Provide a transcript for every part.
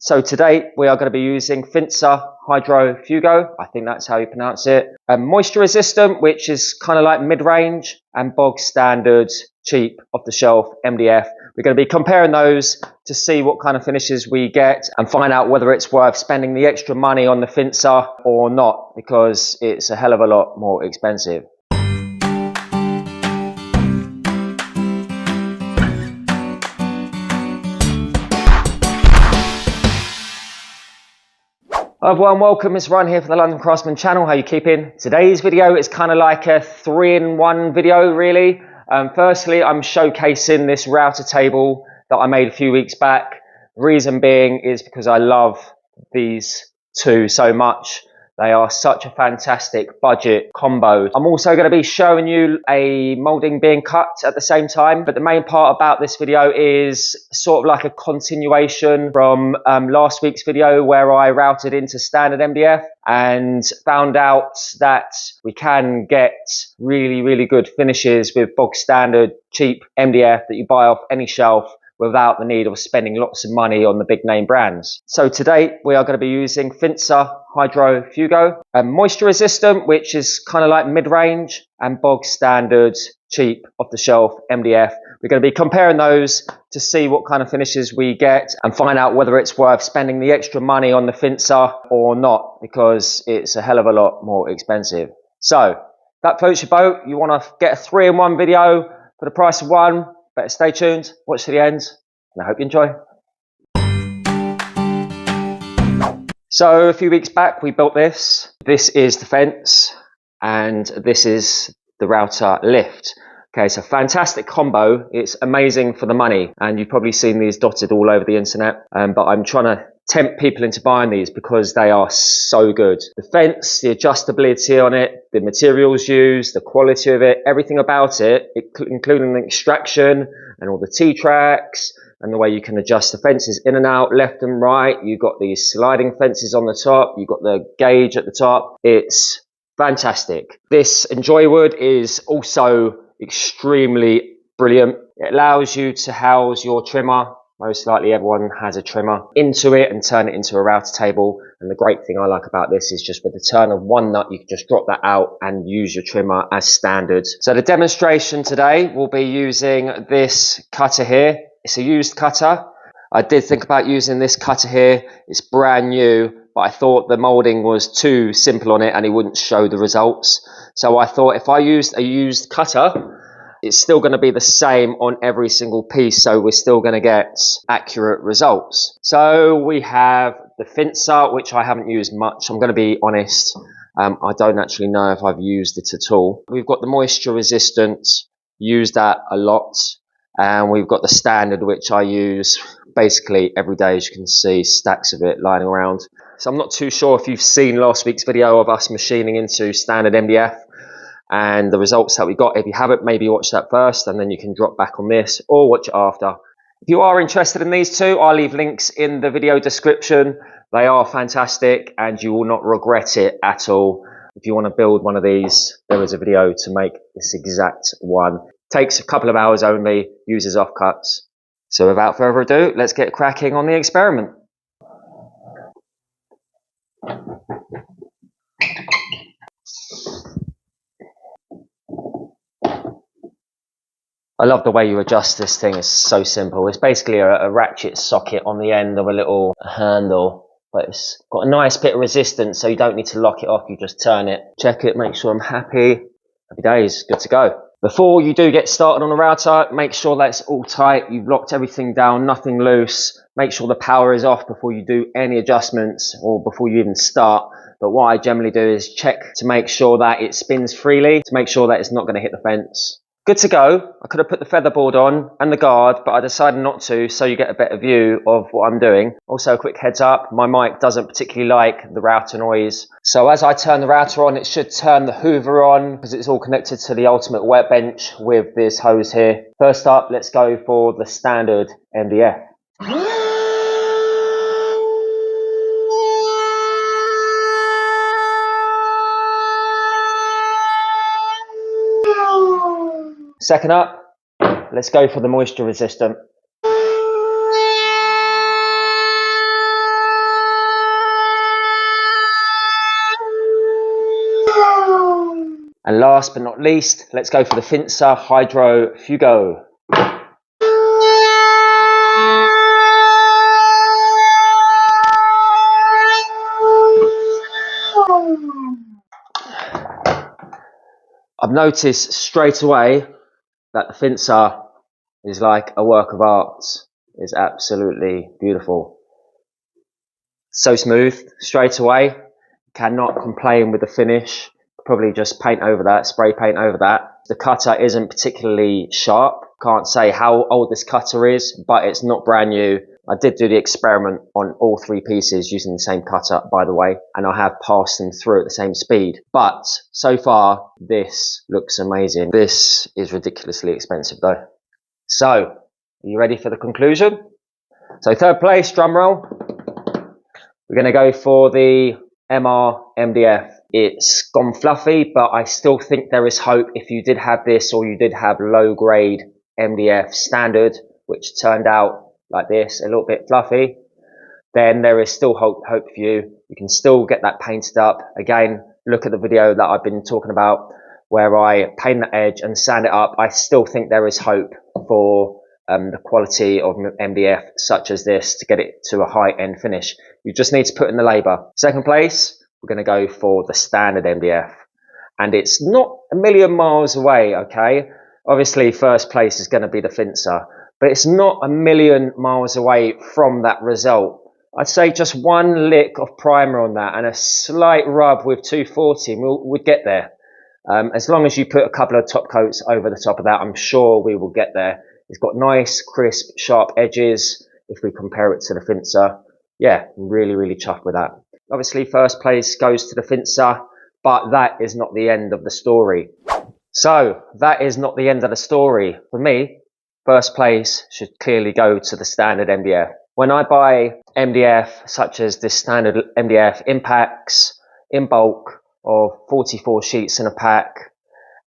So today we are going to be using Finsa Hidrofugo, I think that's how you pronounce it. Moisture resistant, which is kind of like mid-range, and bog standard, cheap, off-the-shelf MDF. We're going to be comparing those to see what kind of finishes we get and find out whether it's worth spending the extra money on the Finsa or not, because it's a hell of a lot more expensive. Hi everyone, welcome. It's Ryan here from the London Craftsman channel. How you keeping? Today's video is kind of like a 3-in-1 video really. Firstly, I'm showcasing this router table that I made a few weeks back. The reason being is because I love these two so much. They are such a fantastic budget combo. I'm also going to be showing you a moulding being cut at the same time, but the main part about this video is sort of like a continuation from last week's video where I routed into Standard Mdf and found out that we can get really good finishes with bog standard cheap MDF that you buy off any shelf without the need of spending lots of money on the big name brands. So today we are going to be using Finsa Hidrofugo, moisture resistant, which is kind of like mid-range, and bog standard, cheap, off-the-shelf MDF. We're going to be comparing those to see what kind of finishes we get and find out whether it's worth spending the extra money on the Finsa or not, because it's a hell of a lot more expensive. So that floats your boat. You want to get a 3-in-1 video for the price of one. Better stay tuned, watch to the end, and I hope you enjoy. So a few weeks back we built this. This is the fence and this is the router lift. Okay, so fantastic combo. It's amazing for the money, and you've probably seen these dotted all over the internet, but I'm trying to tempt people into buying these because they are so good. The fence, the adjustability on it, the materials used, the quality of it, everything about it, including the extraction and all the T-tracks and the way you can adjust the fences in and out, left and right. You've got these sliding fences on the top. You've got the gauge at the top. It's fantastic. This Enjoy wood is also extremely brilliant. It allows you to house your trimmer. Most likely everyone has a trimmer into it and turn it into a router table. And the great thing I like about this is just with the turn of one nut, you can just drop that out and use your trimmer as standard. So the demonstration today will be using this cutter here. It's a used cutter. I did think about using this cutter here. It's brand new, but I thought the moulding was too simple on it and it wouldn't show the results. So I thought if I used a used cutter, it's still going to be the same on every single piece, so we're still going to get accurate results. So we have the Finsa, which I haven't used much. I'm going to be honest, I don't actually know if I've used it at all. We've got the moisture resistant, use that a lot, and we've got the standard, which I use basically every day. As you can see, stacks of it lying around. So I'm not too sure if you've seen last week's video of us machining into Standard Mdf and the results that we got. If you haven't, maybe watch that first and then you can drop back on this or watch it after. If you are interested in these two, I'll leave links in the video description. They are fantastic and you will not regret it at all. If you want to build one of these, there is a video to make this exact one. Takes a couple of hours only, uses offcuts. So without further ado, let's get cracking on the experiment. I love the way you adjust this thing. It's so simple. It's basically a ratchet socket on the end of a little handle, but it's got a nice bit of resistance, so you don't need to lock it off. You just turn it, check it, make sure I'm happy. Happy days, good to go. Before you do get started on the router, make sure that it's all tight. You've locked everything down, nothing loose. Make sure the power is off before you do any adjustments or before you even start. But what I generally do is check to make sure that it spins freely, to make sure that it's not going to hit the fence. Good to go. I could have put the featherboard on and the guard, but I decided not to, so you get a better view of what I'm doing. Also, a quick heads up, my mic doesn't particularly like the router noise. So as I turn the router on, it should turn the hoover on because it's all connected to the ultimate wet bench with this hose here. First up, let's go for the Standard Mdf. Second up, let's go for the moisture resistant. last but not least, let's go for the Finsa Hidrofugo. I've noticed straight away that the Finsa is like a work of art. It's absolutely beautiful. So smooth straight away. Cannot complain with the finish. Probably just paint over that, spray paint over that. The cutter isn't particularly sharp. Can't say how old this cutter is, but it's not brand new. I did do the experiment on all three pieces using the same cutter, by the way, and I have passed them through at the same speed. But so far, this looks amazing. This is ridiculously expensive though. So, are you ready for the conclusion? So third place, drum roll. We're going to go for the Mdf. It's gone fluffy, but I still think there is hope if you did have this or you did have low grade Mdf standard, which turned out like this, a little bit fluffy, then there is still hope for you. You can still get that painted up. Again, look at the video that I've been talking about where I paint the edge and sand it up. I still think there is hope for the quality of MDF such as this to get it to a high-end finish. You just need to put in the labour. Second place, we're going to go for the standard MDF. And it's not a million miles away, okay? Obviously, first place is going to be the Finsa, but it's not a million miles away from that result. I'd say just one lick of primer on that and a slight rub with 240, we'd get there. As long as you put a couple of top coats over the top of that, I'm sure we will get there. It's got nice, crisp, sharp edges if we compare it to the Finsa. Yeah, really, really chuffed with that. Obviously, first place goes to the Finsa, but that is not the end of the story. So, that is not the end of the story. For me, first place should clearly go to the standard MDF. When I buy MDF, such as this standard MDF in packs, in bulk of 44 sheets in a pack,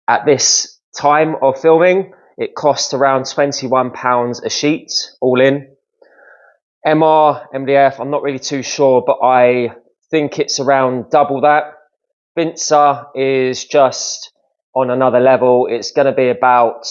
at this time of filming, it costs around £21 a sheet, all in. MDF, I'm not really too sure, but I think it's around double that. Finsa is just on another level. It's going to be about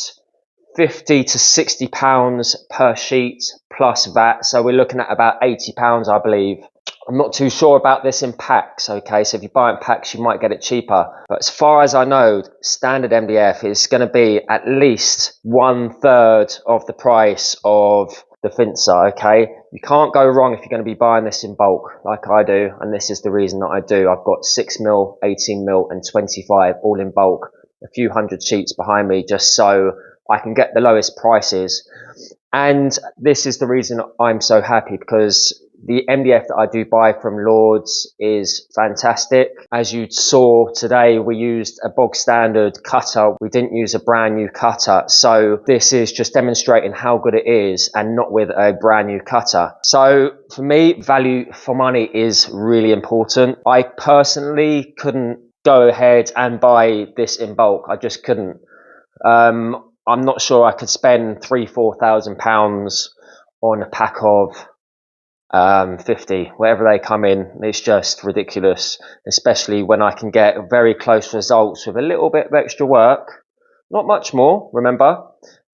£50 to £60 per sheet plus VAT. So we're looking at about £80, I believe. I'm not too sure about this in packs, okay? So if you buy in packs, you might get it cheaper. But as far as I know, standard MDF is going to be at least 1/3 of the price of the Finsa, okay? You can't go wrong if you're going to be buying this in bulk, like I do. And this is the reason that I do. I've got 6mm, 18mm and 25 all in bulk. A few hundred sheets behind me just so I can get the lowest prices. And this is the reason I'm so happy, because the MDF that I do buy from Lords is fantastic. As you saw today, we used a bog standard cutter. We didn't use a brand new cutter. So this is just demonstrating how good it is, and not with a brand new cutter. So for me, value for money is really important. I personally couldn't go ahead and buy this in bulk. I just couldn't. I'm not sure I could spend £3,000–4,000 on a pack of 50, wherever they come in. It's just ridiculous, especially when I can get very close results with a little bit of extra work. Not much more, remember.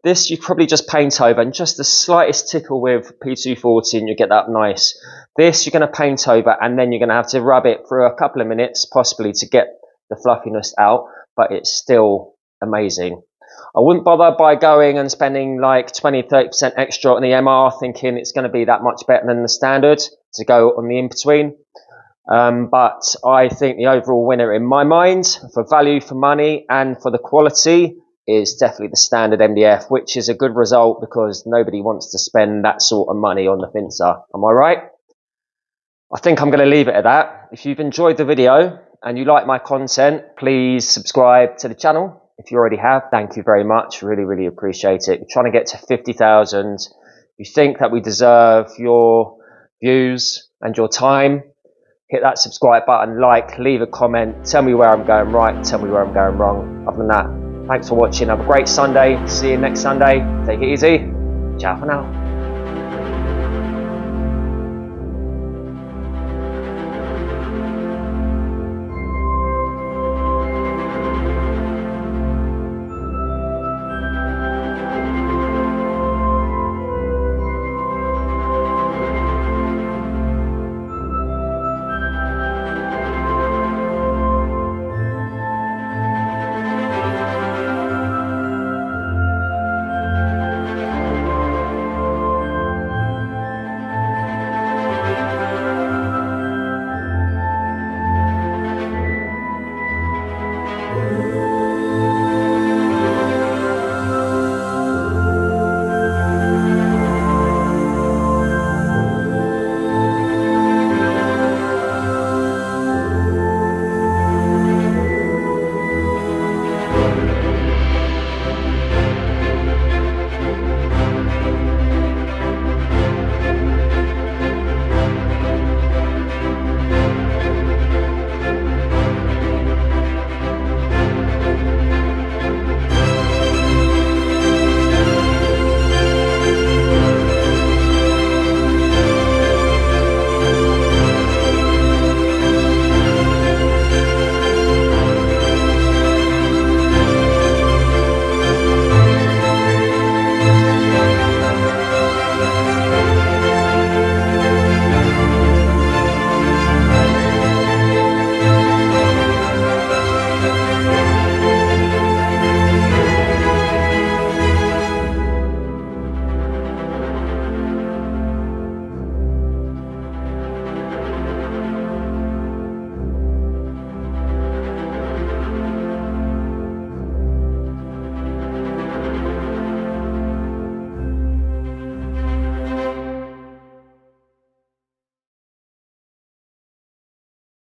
This you probably just paint over and just the slightest tickle with P240 and you get that nice. This you're going to paint over and then you're going to have to rub it for a couple of minutes possibly to get the fluffiness out, but it's still amazing. I wouldn't bother by going and spending like 20–30% extra on the MR thinking it's going to be that much better than the standard to go on the in-between. But I think the overall winner in my mind for value for money and for the quality is definitely the standard MDF, which is a good result because nobody wants to spend that sort of money on the Finsa. Am I right? I think I'm going to leave it at that. If you've enjoyed the video and you like my content, please subscribe to the channel. If you already have, thank you very much. Really, really appreciate it. We're trying to get to 50,000. You think that we deserve your views and your time, hit that subscribe button, like, leave a comment, tell me where I'm going right, tell me where I'm going wrong. Other than that, thanks for watching. Have a great Sunday. See you next Sunday. Take it easy. Ciao for now.